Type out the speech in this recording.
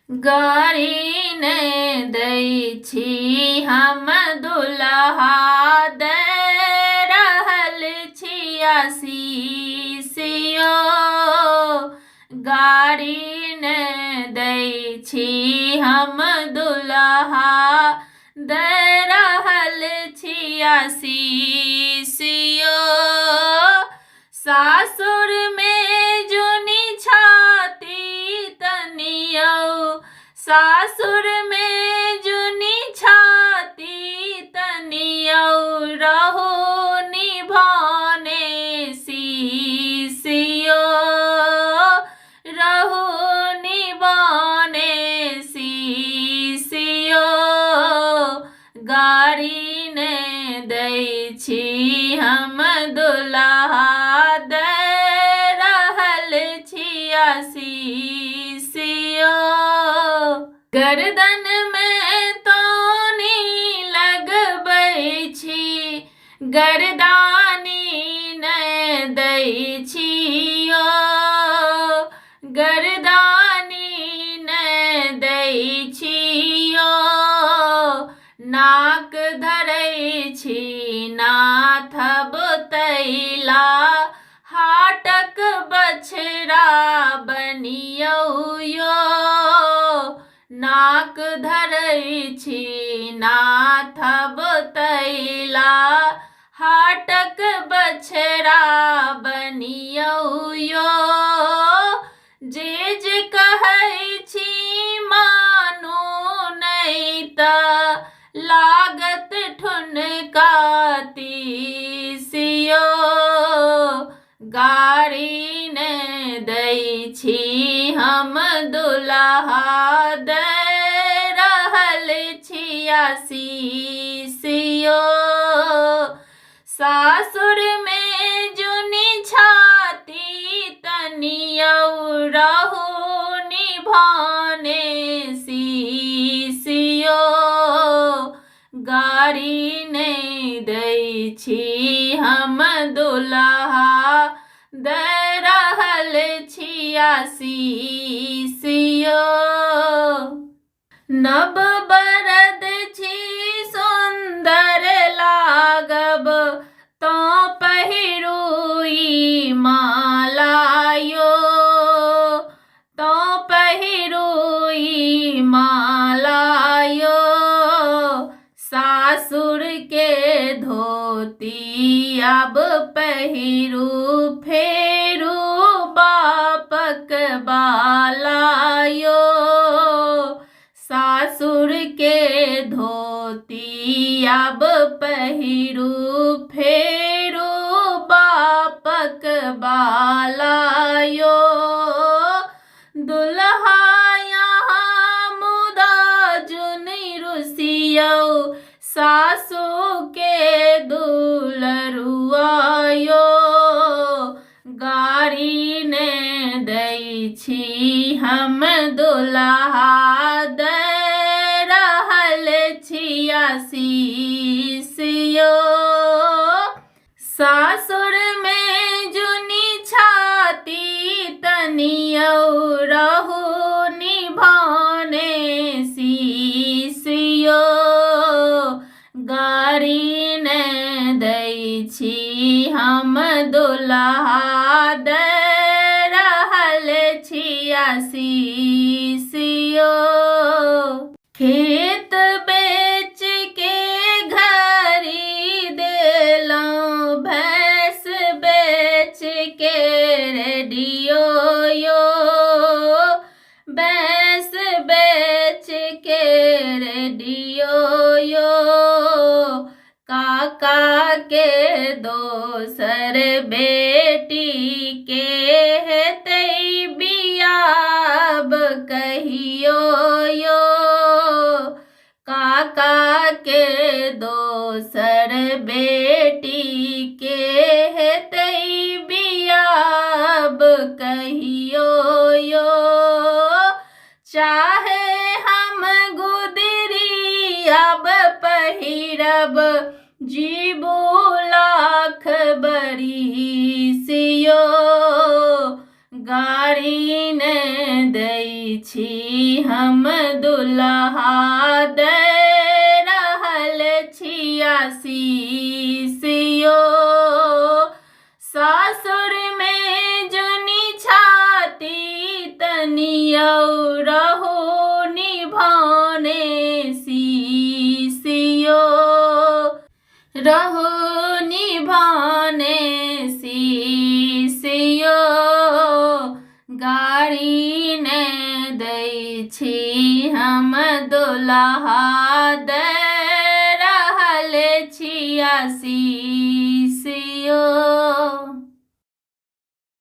गारी ने दै छी हम दुल्हा दे रहल छी आशीषियो। गारी ने दै छी हम दुल्हा दे रहल छी आशीषियो। सासुर में जुनी छाती तनियो, सासुर में जुनी छाती तनियो, रहो निभाने शीशियो, रहो निभाने शीशियो। गारी ने दै छी हम दुल्हा दे रहल छी आशीषियो। गर्दन में तोनी लगबै छी, गर्दानी ने दै छियो, गर्दानी ने दै छियो। नाक धरै छी नाथब तैला, हाटक बछड़ा बनियो यो। नाक धरै छी नाथब तैला, हाटक बछड़ा बनियो यो। जे जे कहै छी मानू नहीं त लागत ठुनका तीसियो। गारी ने दै छी हम दुल्हा दे रहल छी आशीषियो। सासुर में जुनी छाती तनियो, रहो निभाने शीशियो। गारी ने दै छी हम दुल्हा दे रहल छी आशीषियो। नव बरद छी सुंदर लागब, तो पहिरू ई माला यो, तो पहिरू ई माला यो। सासुर के धोती अब पहिरू, फेरू बापक बाला यो। सासुर के धोती अब पहिरू, फेरू बापक बाला यो। दुल्हा यहाँ मुदा जुनी रुसियो, सासू के दुलरुआ यो। गारी ने दै छी हम दुल्हा दे रहल छी आशीषियो। सासुर में जुनी छाती तनियो, रहो निभाने शीशियो। गारी ने दै छी हम दुल्हा दे रहल छी आशीषियो। खेत बेच के घरी देलौं, भैंस बेच के रेडियो यो, भैंस बेच के रेडियो यो। काका के दोसर बेटी के हेतै बियाब कहियो यो। काका के दोसर बेटी के हेतै बियाब कहियो यो। चाहे हम गुदरी अब पहिरब, जीबू लाख बरिसियो। गारी ने दै छी हम दुल्हा दे रहल छिया शीशियो सासुर में जुनी छाती तनियो रहो निभाने शीशियो रहो निभाने शीशियो गाड़ी ने दै छी हम दुल्हा दे रहल छिया शीशियो।